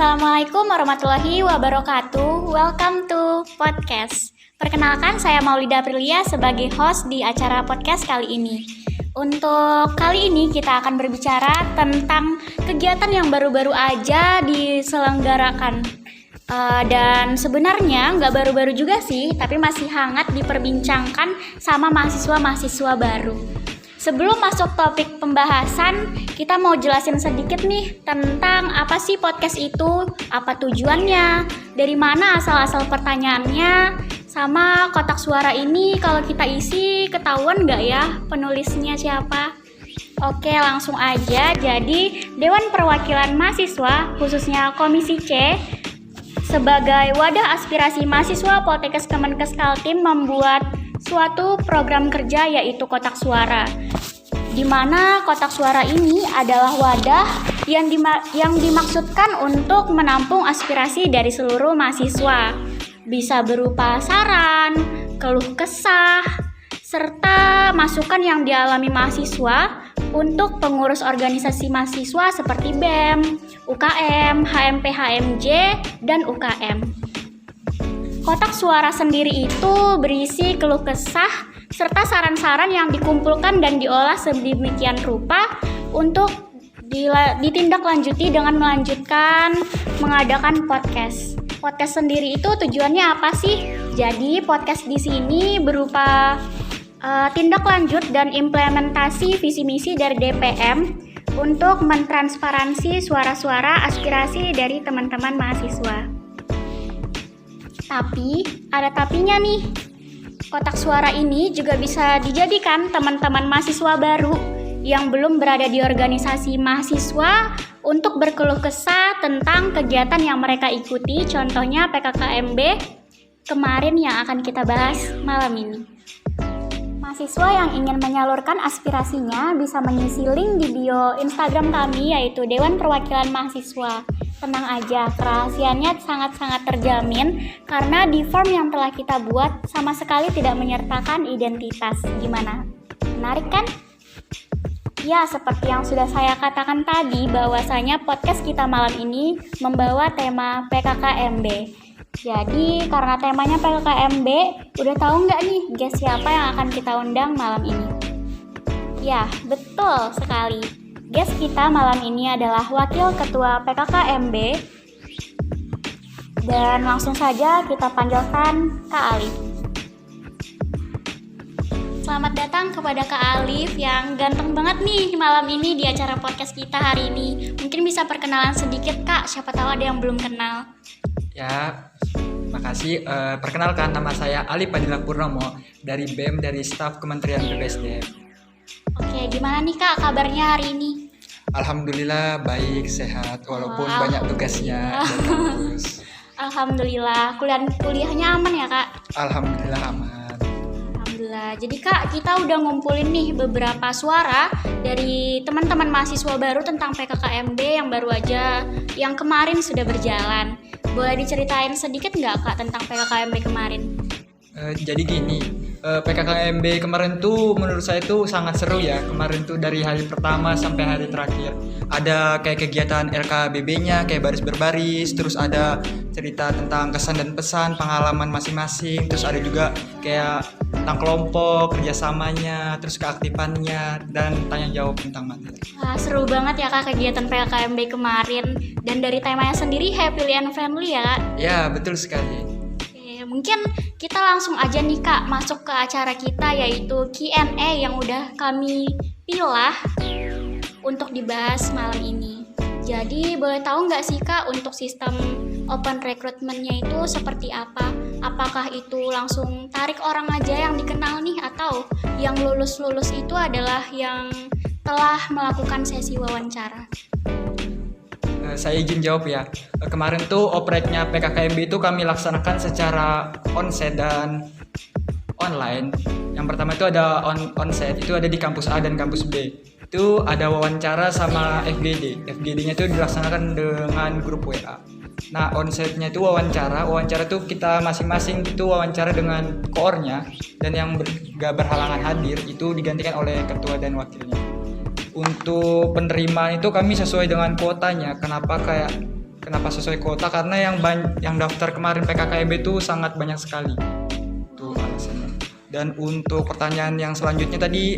Assalamualaikum warahmatullahi wabarakatuh. Welcome to podcast. Perkenalkan, saya Maulida Aprilia sebagai host di acara podcast kali ini. Untuk kali ini kita akan berbicara tentang kegiatan yang baru-baru aja diselenggarakan. Dan sebenarnya nggak baru-baru juga sih, tapi masih hangat diperbincangkan sama mahasiswa-mahasiswa baru. Sebelum masuk topik pembahasan, kita mau jelasin sedikit nih tentang apa sih podcast itu, apa tujuannya, dari mana asal-asal pertanyaannya, sama kotak suara ini kalau kita isi ketahuan nggak ya penulisnya siapa? Oke, langsung aja. Jadi, Dewan Perwakilan Mahasiswa, khususnya Komisi C, sebagai wadah aspirasi mahasiswa Poltekkes Kemenkes Kaltim membuat suatu program kerja yaitu kotak suara, di mana kotak suara ini adalah wadah yang dimaksudkan untuk menampung aspirasi dari seluruh mahasiswa, bisa berupa saran, keluh kesah, serta masukan yang dialami mahasiswa untuk pengurus organisasi mahasiswa seperti BEM, UKM, HMP-HMJ, dan UKM. Kotak suara sendiri itu berisi keluh kesah serta saran-saran yang dikumpulkan dan diolah sedemikian rupa untuk ditindaklanjuti dengan melanjutkan mengadakan podcast. Podcast sendiri itu tujuannya apa sih? Jadi podcast di sini berupa tindak lanjut dan implementasi visi misi dari DPM untuk mentransparansi suara-suara aspirasi dari teman-teman mahasiswa. Tapi, ada tapinya nih. Kotak suara ini juga bisa dijadikan teman-teman mahasiswa baru yang belum berada di organisasi mahasiswa untuk berkeluh kesah tentang kegiatan yang mereka ikuti, contohnya PKKMB kemarin yang akan kita bahas malam ini. Mahasiswa yang ingin menyalurkan aspirasinya bisa mengisi link di bio Instagram kami, yaitu Dewan Perwakilan Mahasiswa. Tenang aja, kerahasiaannya sangat-sangat terjamin karena di form yang telah kita buat sama sekali tidak menyertakan identitas. Gimana? Menarik kan? Ya, seperti yang sudah saya katakan tadi, bahwasanya podcast kita malam ini membawa tema PKKMB. Jadi, karena temanya PKKMB, udah tahu nggak nih guest siapa yang akan kita undang malam ini? Ya, betul sekali. Guest kita malam ini adalah Wakil Ketua PKKMB. Dan langsung saja kita panggilkan Kak Alif. Selamat datang kepada Kak Alif yang ganteng banget nih malam ini di acara podcast kita hari ini. Mungkin bisa perkenalan sedikit Kak, siapa tahu ada yang belum kenal. Ya, makasih. Perkenalkan, nama saya Alif Padilla Purnomo dari BEM, dari staf Kementerian PPSDM. Oke, gimana nih Kak kabarnya hari ini? Alhamdulillah baik, sehat, walaupun banyak tugasnya dan kampus. Alhamdulillah, kuliahnya aman ya Kak? Alhamdulillah aman. Alhamdulillah. Jadi Kak, kita udah ngumpulin nih beberapa suara dari teman-teman mahasiswa baru tentang PKKMB yang baru aja, yang kemarin sudah berjalan. Boleh diceritain sedikit nggak Kak tentang PKKMB kemarin? Jadi gini, PKKMB kemarin tuh menurut saya tuh sangat seru ya. Kemarin tuh dari hari pertama sampai hari terakhir ada kayak kegiatan LKBB-nya kayak baris berbaris, terus ada cerita tentang kesan dan pesan, pengalaman masing-masing, terus ada juga kayak tentang kelompok, kerjasamanya, terus keaktifannya, dan tanya jawab tentang materi. Wah, seru banget ya Kak kegiatan PKKMB kemarin. Dan dari temanya sendiri happily and friendly ya Kak? Ya, betul sekali. Mungkin kita langsung aja nih Kak masuk ke acara kita, yaitu Q&A yang udah kami pilah untuk dibahas malam ini. Jadi boleh tahu nggak sih Kak untuk sistem open recruitment-nya itu seperti apa? Apakah itu langsung tarik orang aja yang dikenal nih, atau yang lulus-lulus itu adalah yang telah melakukan sesi wawancara? Saya izin jawab ya. Kemarin tuh opreknya PKKMB itu kami laksanakan secara onsite dan online. Yang pertama itu ada onsite, itu ada di kampus A dan kampus B. Itu ada wawancara sama FGD. FGD-nya itu dilaksanakan dengan grup WA. Nah, onsite-nya itu wawancara tuh kita masing-masing itu wawancara dengan koornya, dan yang gak berhalangan hadir itu digantikan oleh ketua dan wakilnya. Untuk penerimaan itu kami sesuai dengan kuotanya. Kenapa? Kayak Kenapa sesuai kuota? Karena yang daftar kemarin PKKMB itu sangat banyak sekali. Itu alasannya. Dan untuk pertanyaan yang selanjutnya tadi,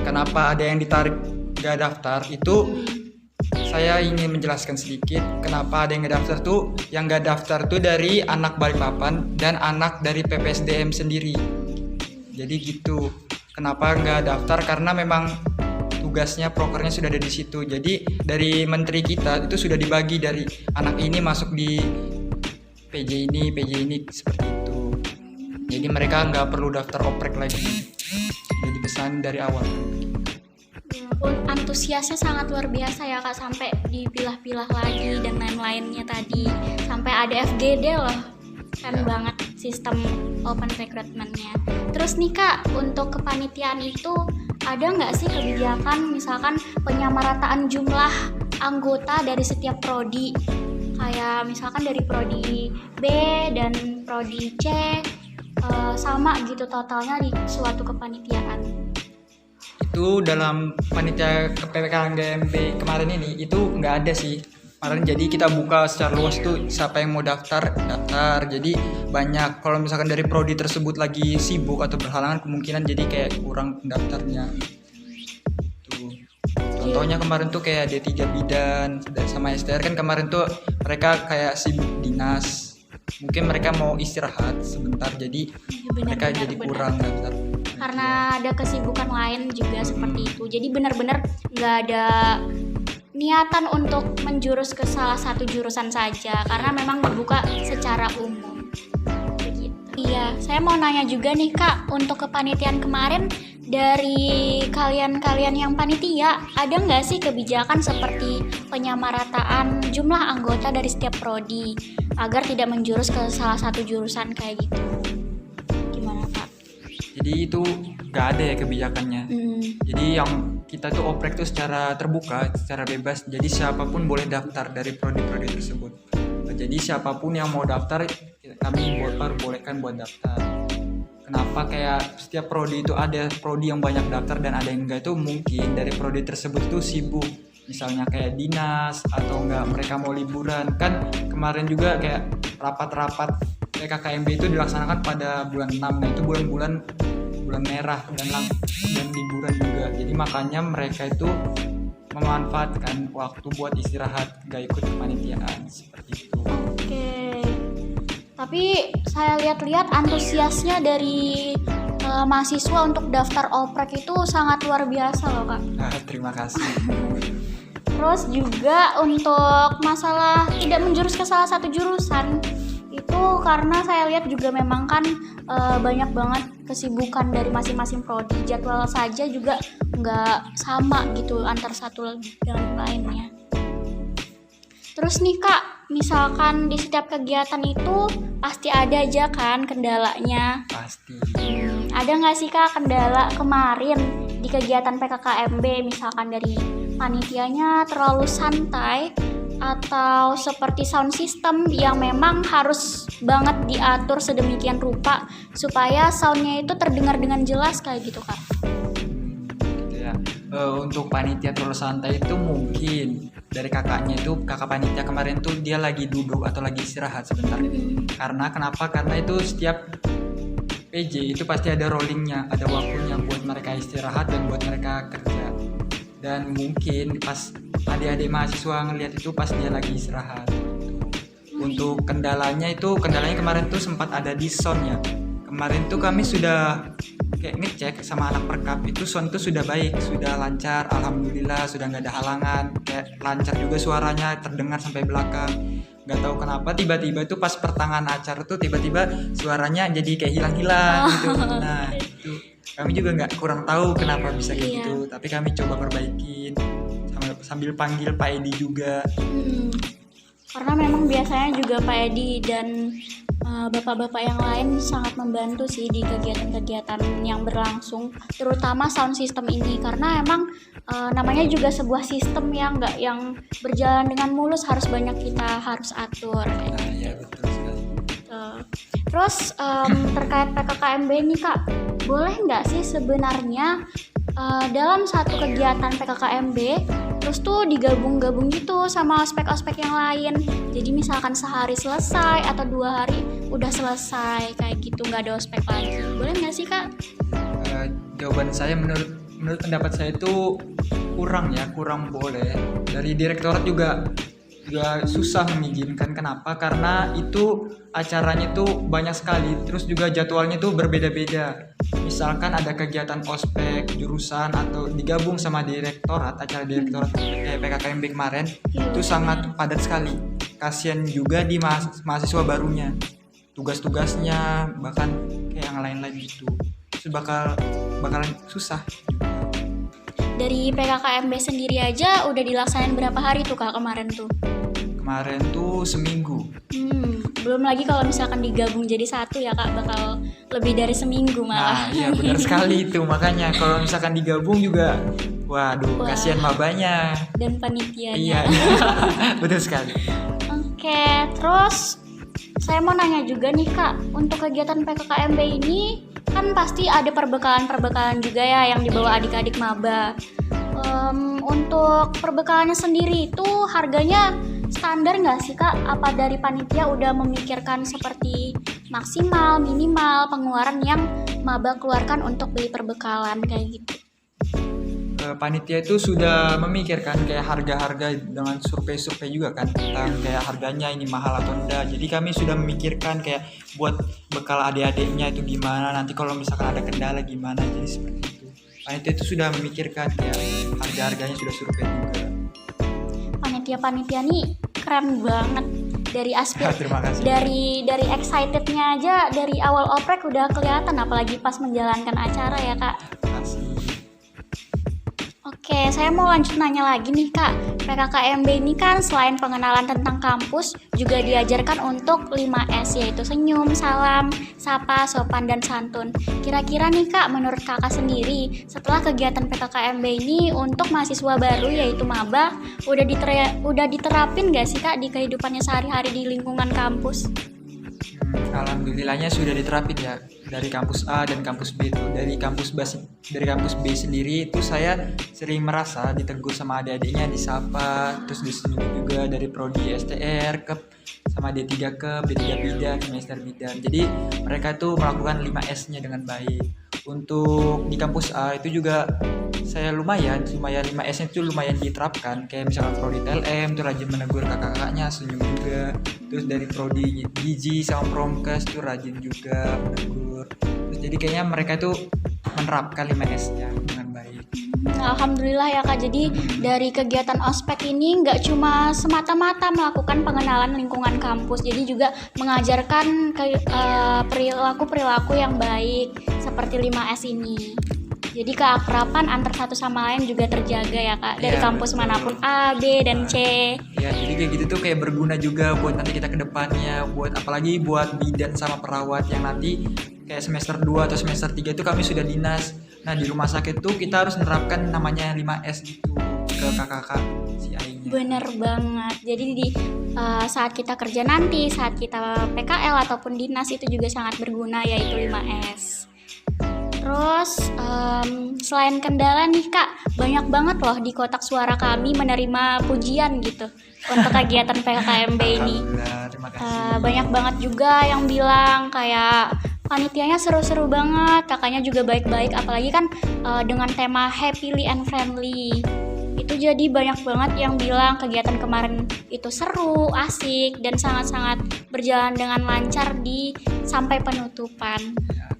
kenapa ada yang ditarik gak daftar? Itu saya ingin menjelaskan sedikit kenapa ada yang gak daftar tuh. Yang gak daftar tuh dari anak Balikpapan dan anak dari PPSDM sendiri. Jadi gitu. Kenapa nggak daftar? Karena memang tugasnya prokernya sudah ada di situ. Jadi dari menteri kita itu sudah dibagi dari anak ini masuk di PJ ini seperti itu. Jadi mereka nggak perlu daftar oprek lagi. Jadi pesan dari awal. Antusiasnya sangat luar biasa ya Kak, sampai dipilah-pilah lagi dan lain-lainnya tadi. Sampai ada FGD loh. Keren banget sistem open recruitment-nya. Terus nih Kak, untuk kepanitiaan itu ada nggak sih kebijakan misalkan penyamarataan jumlah anggota dari setiap prodi? Kayak misalkan dari prodi B dan prodi C sama gitu totalnya di suatu kepanitiaan. Itu dalam panitia PKKMB kemarin ini itu nggak ada sih. Kemarin jadi kita buka secara luas tuh siapa yang mau daftar. Jadi banyak. Kalau misalkan dari prodi tersebut lagi sibuk atau berhalangan, kemungkinan jadi kayak kurang pendaftarnya. Tuh. Contohnya kemarin tuh kayak D3 bidan sama STR kan kemarin tuh mereka kayak sibuk dinas. Mungkin mereka mau istirahat sebentar, jadi mereka jadi kurang daftar. Karena ada kesibukan lain juga seperti itu. Jadi benar-benar nggak ada niatan untuk menjurus ke salah satu jurusan saja, karena memang dibuka secara umum. Begitu. Iya, saya mau nanya juga nih Kak, untuk kepanitiaan kemarin dari kalian yang panitia, ada nggak sih kebijakan seperti penyamarataan jumlah anggota dari setiap prodi agar tidak menjurus ke salah satu jurusan kayak gitu? Gimana Kak? Jadi itu nggak ada ya kebijakannya. Jadi yang kita tuh oprek tuh secara terbuka, secara bebas. Jadi siapapun boleh daftar dari prodi-prodi tersebut. Jadi siapapun yang mau daftar, kami bolehkan buat daftar. Kenapa kayak setiap prodi itu ada prodi yang banyak daftar dan ada yang enggak, itu mungkin dari prodi tersebut tuh sibuk. Misalnya kayak dinas atau enggak mereka mau liburan. Kan kemarin juga kayak rapat-rapat PKKMB itu dilaksanakan pada bulan 6. Nah itu bulan merah dan liburan juga. Jadi makanya mereka itu memanfaatkan waktu buat istirahat, gak ikut kepanitiaan seperti itu. Oke. Tapi saya lihat-lihat antusiasnya dari mahasiswa untuk daftar oprek itu sangat luar biasa loh Kak. Terima kasih. Terus juga untuk masalah tidak menjurus ke salah satu jurusan, itu karena saya lihat juga memang kan banyak banget kesibukan dari masing-masing prodi. Jadwal saja juga nggak sama gitu antar satu dengan lainnya. Terus nih Kak, misalkan di setiap kegiatan itu pasti ada aja kan kendalanya. Pasti. Ada nggak sih Kak kendala kemarin di kegiatan PKKMB, misalkan dari panitianya terlalu santai atau seperti sound system yang memang harus banget diatur sedemikian rupa supaya soundnya itu terdengar dengan jelas kayak gitu Kak? Gitu ya. Untuk panitia terlalu santai itu mungkin dari kakak panitia kemarin tuh dia lagi duduk atau lagi istirahat sebentar. Kenapa? Karena itu setiap PJ itu pasti ada rollingnya, ada waktunya buat mereka istirahat dan buat mereka kerja. Dan mungkin pas adik-adik mahasiswa ngelihat itu pas dia lagi istirahat. Untuk kendalanya kemarin tuh sempat ada di sound ya. Kemarin tuh kami sudah kayak ngecek sama anak perkap, itu sound tuh sudah baik, sudah lancar, alhamdulillah, sudah nggak ada halangan, kayak lancar juga suaranya, terdengar sampai belakang. Nggak tahu kenapa tiba-tiba itu pas pertengahan acara tuh tiba-tiba suaranya jadi kayak hilang-hilang gitu. Nah itu kami juga kurang tahu kenapa bisa kayak gitu, tapi kami coba perbaikin sambil panggil Pak Edi juga. Karena memang biasanya juga Pak Edi dan bapak-bapak yang lain sangat membantu sih di kegiatan-kegiatan yang berlangsung, terutama sound system ini, karena emang namanya juga sebuah sistem yang berjalan dengan mulus, harus banyak kita harus atur. Ya betul sekali. Terus terkait PKKMB ini Kak, boleh nggak sih sebenarnya dalam satu kegiatan PKKMB terus tuh digabung-gabung gitu sama ospek-ospek yang lain. Jadi misalkan sehari selesai atau 2 hari udah selesai kayak gitu, nggak ada ospek lagi. Boleh nggak sih Kak? Jawaban saya menurut pendapat saya itu kurang boleh. Dari direktorat juga susah mengizinkan. Kenapa? Karena itu acaranya tuh banyak sekali, terus juga jadwalnya tuh berbeda-beda. Misalkan ada kegiatan ospek jurusan atau digabung sama direktorat, acara direktorat kayak PKKMB kemarin itu sangat padat sekali. Kasian juga di mahasiswa barunya, tugas-tugasnya bahkan kayak yang lain-lain gitu. Itu bakalan susah. Dari PKKMB sendiri aja udah dilaksanain berapa hari tuh Kak kemarin tuh? Kemarin tuh seminggu. Belum lagi kalau misalkan digabung jadi satu ya Kak, bakal lebih dari seminggu malah. Nah iya benar sekali itu, makanya kalau misalkan digabung juga waduh kasihan mabanya dan panitianya. Iya betul sekali. Oke, terus saya mau nanya juga nih Kak, untuk kegiatan PKKMB ini kan pasti ada perbekalan juga ya yang dibawa adik-adik maba. Untuk perbekalannya sendiri itu harganya standar nggak sih Kak? Apa dari panitia udah memikirkan seperti maksimal, minimal pengeluaran yang maba keluarkan untuk beli perbekalan kayak gitu? Panitia itu sudah memikirkan kayak harga-harga dengan survei juga kan tentang kayak harganya ini mahal atau enggak. Jadi kami sudah memikirkan kayak buat bekal adik-adiknya itu gimana, nanti kalau misalkan ada kendala gimana. Jadi seperti itu. Panitia itu sudah memikirkan kayak harga-harganya sudah survei juga. Panitia nih keren banget. Dari aspek Terima kasih. dari excitednya aja dari awal oprek udah kelihatan, apalagi pas menjalankan acara ya Kak. Terima kasih. Oke, saya mau lanjut nanya lagi nih Kak. PKKMB ini kan selain pengenalan tentang kampus, juga diajarkan untuk 5S, yaitu senyum, salam, sapa, sopan, dan santun. Kira-kira nih Kak, menurut Kakak sendiri, setelah kegiatan PKKMB ini untuk mahasiswa baru yaitu maba, udah diterapin gak sih Kak di kehidupannya sehari-hari di lingkungan kampus? Alhamdulillahnya sudah diterapin ya dari kampus A dan kampus B itu. Dari kampus B sendiri itu saya sering merasa ditegur sama adik-adiknya, disapa, terus disenyum juga dari prodi STR ke sama D3 ke D3 bidang, semester bidang. Jadi mereka tuh melakukan 5S-nya dengan baik. Untuk di kampus A itu juga saya lumayan 5S-nya itu lumayan diterapkan. Kayak misalkan prodi TLM itu rajin menegur kakak-kakaknya, senyum juga. Terus dari prodi Gizi sama Promkes itu rajin juga menegur. Terus jadi kayaknya mereka itu menerapkan 5S-nya dengan baik. Alhamdulillah ya Kak, jadi dari kegiatan ospek ini nggak cuma semata-mata melakukan pengenalan lingkungan kampus, jadi juga mengajarkan perilaku-perilaku yang baik seperti 5S ini. Jadi keakraban antar satu sama lain juga terjaga ya Kak, dari kampus manapun A, B, dan C. Ya jadi kayak gitu tuh kayak berguna juga buat nanti kita ke depannya, buat apalagi buat bidan sama perawat yang nanti kayak semester 2 atau semester 3 itu kami sudah dinas. Nah di rumah sakit tuh kita harus menerapkan namanya 5S gitu ke kakak-kakak si Ainya. Bener banget. Jadi di saat kita kerja nanti, saat kita PKL ataupun dinas itu juga sangat berguna, yaitu 5S. Terus selain kendala nih Kak, banyak banget loh di kotak suara kami menerima pujian gitu untuk kegiatan PKKMB ini. Terima kasih. Banyak banget juga yang bilang kayak panitianya seru-seru banget, kakaknya juga baik-baik, apalagi kan dengan tema happily and friendly. Itu jadi banyak banget yang bilang kegiatan kemarin itu seru, asik, dan sangat-sangat berjalan dengan lancar sampai penutupan.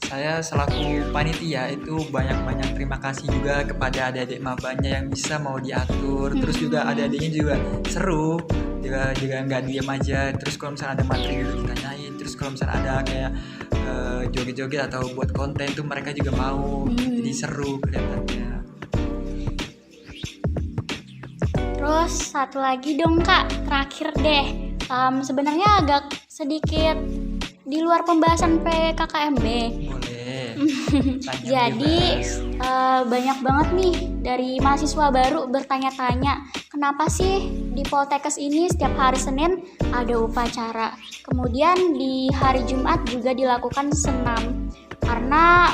Saya selaku panitia itu banyak-banyak terima kasih juga kepada adik-adik mabanya yang bisa mau diatur. Terus juga adik-adiknya juga seru, juga nggak diam aja. Terus kalau misalnya ada materi juga ditanyain. Terus kalau misalnya ada kayak joget-joget atau buat konten tuh mereka juga mau. Jadi seru kelihatannya. Terus satu lagi dong Kak, terakhir deh. Sebenarnya agak sedikit di luar pembahasan PKKMB. Boleh. Jadi banyak banget nih dari mahasiswa baru bertanya-tanya, kenapa sih di Poltekkes ini setiap hari Senin ada upacara, kemudian di hari Jumat juga dilakukan senam. Karena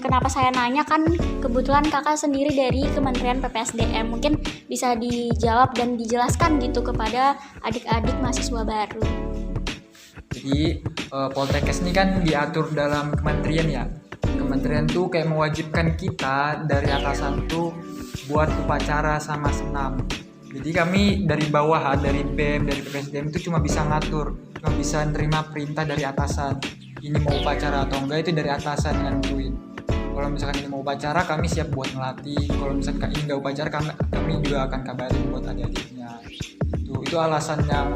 kenapa saya nanya kan kebetulan kakak sendiri dari Kementerian PPSDM, mungkin bisa dijawab dan dijelaskan gitu kepada adik-adik mahasiswa baru. Jadi Poltekkes ini kan diatur dalam kementerian ya. Kementerian tuh kayak mewajibkan kita dari atasan tuh buat upacara sama senam. Jadi kami dari bawah, dari BEM, dari PPSDM itu cuma bisa ngatur, cuma bisa nerima perintah dari atasan. Ini mau upacara atau enggak itu dari atasan yang nentuin. Kalau misalkan ini mau upacara, kami siap buat ngelatih. Kalau misalkan ini enggak upacara, kami juga akan kabarin buat adik-adiknya. Itu alasan yang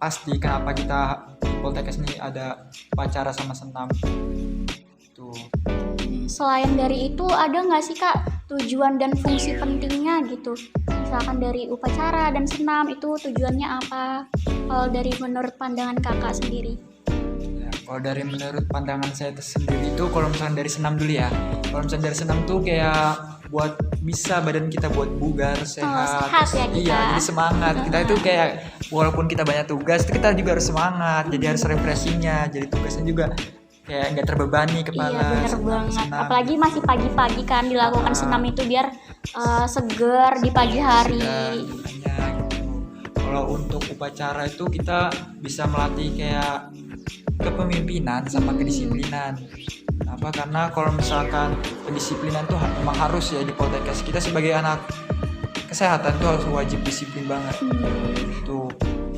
pasti kenapa kita di Poltekkes ini ada upacara sama senam. Tuh. Selain dari itu ada nggak sih kak tujuan dan fungsi pentingnya gitu? Misalkan dari upacara dan senam itu tujuannya apa? Kalau dari menurut pandangan kakak sendiri? Ya, kalau dari menurut pandangan saya sendiri itu kalau misalnya dari senam dulu ya. Kalau misalnya dari senam tuh kayak buat bisa badan kita buat bugar, sehat. Sehat ya kita. Iya, jadi semangat. Kita itu kayak walaupun kita banyak tugas, kita juga harus semangat. Jadi harus refreshingnya. Jadi tugasnya juga kayak nggak terbebani kepala. Iya bener banget. Senam. Apalagi masih pagi-pagi kan dilakukan senam itu biar seger di pagi hari. Makanya gitu. Kalau untuk upacara itu kita bisa melatih kayak kepemimpinan sama kedisiplinan. Apa? Karena kalau misalkan kedisiplinan tuh memang harus ya di Poltekkes. Kita sebagai anak kesehatan tuh harus wajib disiplin banget. Tuh.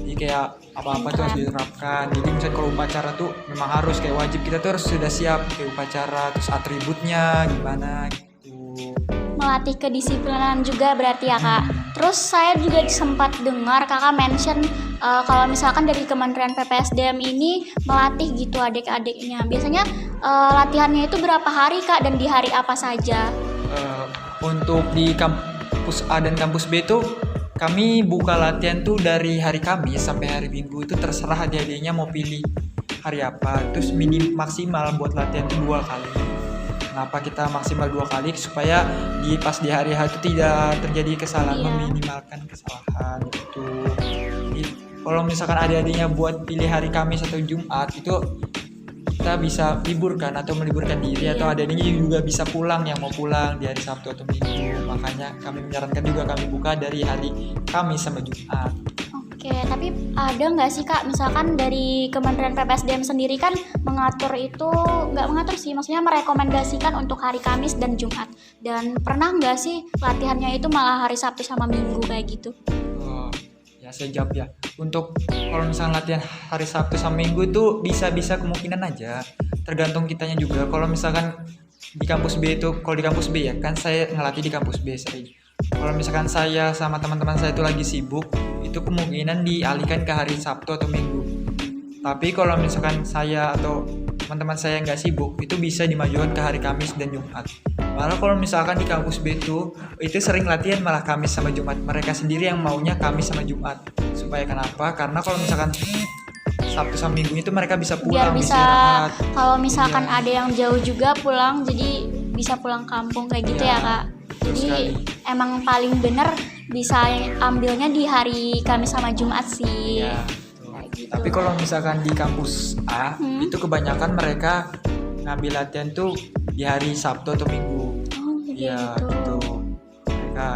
Jadi kayak apa-apa tuh harus diterapkan. Jadi misalnya kalau upacara tuh memang harus kayak wajib, kita tuh harus sudah siap kayak upacara, terus atributnya gimana gitu. Melatih kedisiplinan juga berarti ya kak. Terus saya juga sempat dengar kakak mention kalau misalkan dari Kementerian PPSDM ini melatih gitu adik-adiknya. Biasanya latihannya itu berapa hari kak dan di hari apa saja? Untuk di kampus A dan kampus B itu kami buka latihan tuh dari hari Kamis sampai hari Minggu, itu terserah adik-adiknya mau pilih hari apa. Terus maksimal buat latihan tuh 2 kali. Kenapa kita maksimal 2 kali? Supaya pas di hari H itu tidak terjadi kesalahan, meminimalkan kesalahan gitu. Jadi, kalau misalkan adik-adiknya buat pilih hari Kamis atau Jumat itu kita bisa liburkan atau meliburkan diri, atau adik-adiknya juga bisa pulang yang mau pulang di hari Sabtu atau Minggu. Makanya kami menyarankan juga kami buka dari hari Kamis sama Jumat. Oke, tapi ada nggak sih kak, misalkan dari Kementerian PPSDM sendiri kan mengatur itu, nggak mengatur sih, maksudnya merekomendasikan untuk hari Kamis dan Jumat. Dan pernah nggak sih latihannya itu malah hari Sabtu sama Minggu kayak gitu? Ya saya jawab ya. Untuk kalau misalnya latihan hari Sabtu sama Minggu itu bisa kemungkinan aja. Tergantung kitanya juga. Kalau misalkan di kampus B itu, kalau di kampus B ya kan saya ngelatih di kampus B sering. Kalau misalkan saya sama teman-teman saya itu lagi sibuk, itu kemungkinan dialihkan ke hari Sabtu atau Minggu. Tapi kalau misalkan saya atau teman-teman saya nggak sibuk, itu bisa dimajukan ke hari Kamis dan Jumat. Malah kalau misalkan di kampus B itu sering latihan malah Kamis sama Jumat. Mereka sendiri yang maunya Kamis sama Jumat. Supaya kenapa? Karena kalau misalkan Sabtu sama Minggu itu mereka bisa pulang, biar bisa kalau misalkan ada yang jauh juga pulang, jadi bisa pulang kampung kayak gitu ya kak. Jadi emang paling bener bisa ambilnya di hari Kamis sama Jumat sih. Gitu. Tapi kalau misalkan di kampus A itu kebanyakan mereka ngambil latihan tuh di hari Sabtu atau Minggu. Iya gitu. Mereka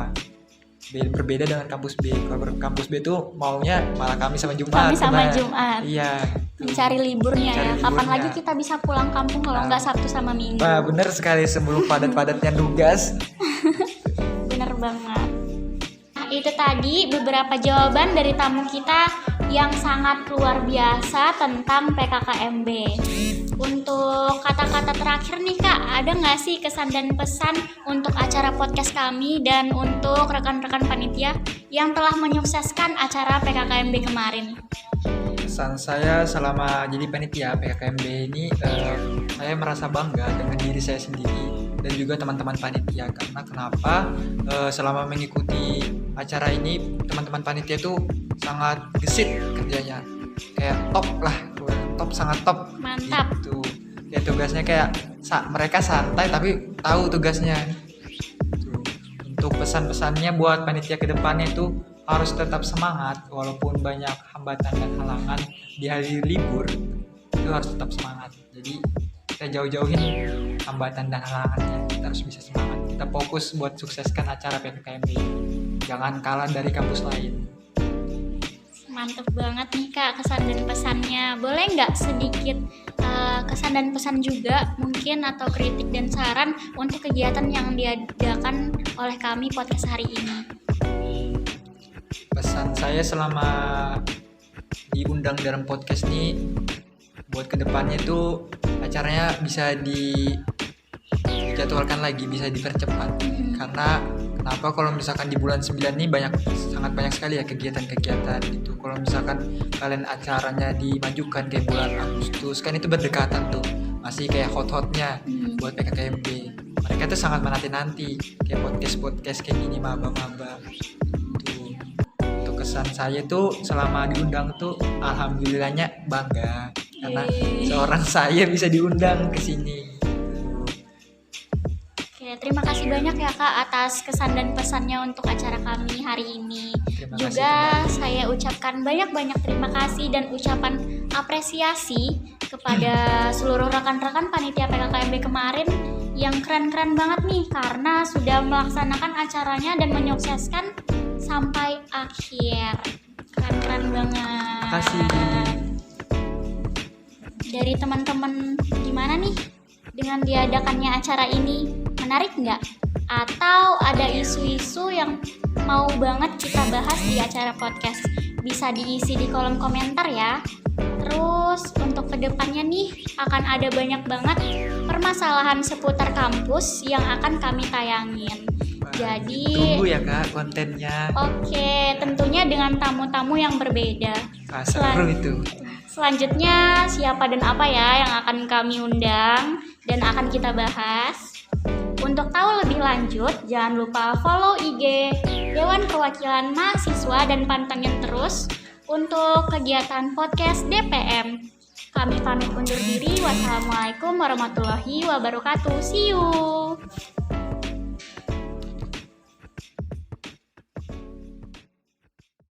berbeda dengan kampus B. Kalau kampus B tuh maunya malah Kamis sama Jumat. Kamis sama Jumat. Iya. Mencari liburnya ya. Kapan lagi kita bisa pulang kampung kalau nggak Sabtu sama Minggu? Nah, bener sekali sebelum padat-padatnya tugas. Bener banget. Nah, itu tadi beberapa jawaban dari tamu kita yang sangat luar biasa tentang PKKMB. Untuk kata-kata terakhir nih kak, ada nggak sih kesan dan pesan untuk acara podcast kami dan untuk rekan-rekan panitia yang telah menyukseskan acara PKKMB kemarin? Pesan saya selama jadi panitia PKKMB ini, saya merasa bangga dengan diri saya sendiri dan juga teman-teman panitia. Karena kenapa? Selama mengikuti acara ini, teman-teman panitia tuh sangat gesit kerjanya, kayak top lah, top, sangat top. Mantap. Gitu. Ya tugasnya kayak mereka santai tapi tahu tugasnya. Gitu. Untuk pesan-pesannya buat panitia ke depannya itu harus tetap semangat walaupun banyak hambatan dan halangan di hari libur, itu harus tetap semangat. Jadi kita jauh-jauhin hambatan dan halangannya. Kita harus bisa semangat, kita fokus buat sukseskan acara PKKMB, jangan kalah dari kampus lain. Mantep banget nih Kak kesan dan pesannya. Boleh nggak sedikit kesan dan pesan juga mungkin atau kritik dan saran untuk kegiatan yang diadakan oleh kami podcast hari ini? Pesan saya selama diundang dalam podcast ini, buat kedepannya itu acaranya bisa dijadwalkan lagi, bisa dipercepat. Karena kenapa, kalau misalkan di bulan 9 ini sangat banyak sekali ya kegiatan-kegiatan gitu. Kalau misalkan kalian acaranya dimajukan kayak bulan Agustus, kan itu berdekatan tuh, masih kayak hot-hotnya buat PKKMB. Mereka tuh sangat menanti-nanti kayak podcast kayak gini, maba-maba tuh. Untuk kesan saya tuh selama diundang tuh alhamdulillahnya bangga karena seorang saya bisa diundang ke sini. Terima kasih banyak ya Kak atas kesan dan pesannya untuk acara kami hari ini. Juga saya ucapkan banyak-banyak terima kasih dan ucapan apresiasi kepada seluruh rekan-rekan panitia PKKMB kemarin yang keren-keren banget nih karena sudah melaksanakan acaranya dan menyukseskan sampai akhir. Keren-keren banget. Terima kasih. Dari teman-teman gimana nih dengan diadakannya acara ini? Menarik nggak? Atau ada isu-isu yang mau banget kita bahas di acara podcast? Bisa diisi di kolom komentar ya. Terus untuk kedepannya nih akan ada banyak banget permasalahan seputar kampus yang akan kami tayangin. Jadi tunggu ya Kak kontennya. Oke, tentunya dengan tamu-tamu yang berbeda. Seru itu. Selanjutnya siapa dan apa ya yang akan kami undang dan akan kita bahas. Untuk tahu lebih lanjut, jangan lupa follow IG Dewan Perwakilan Mahasiswa dan pantengin terus untuk kegiatan podcast DPM. Kami pamit undur diri. Wassalamualaikum warahmatullahi wabarakatuh. See you.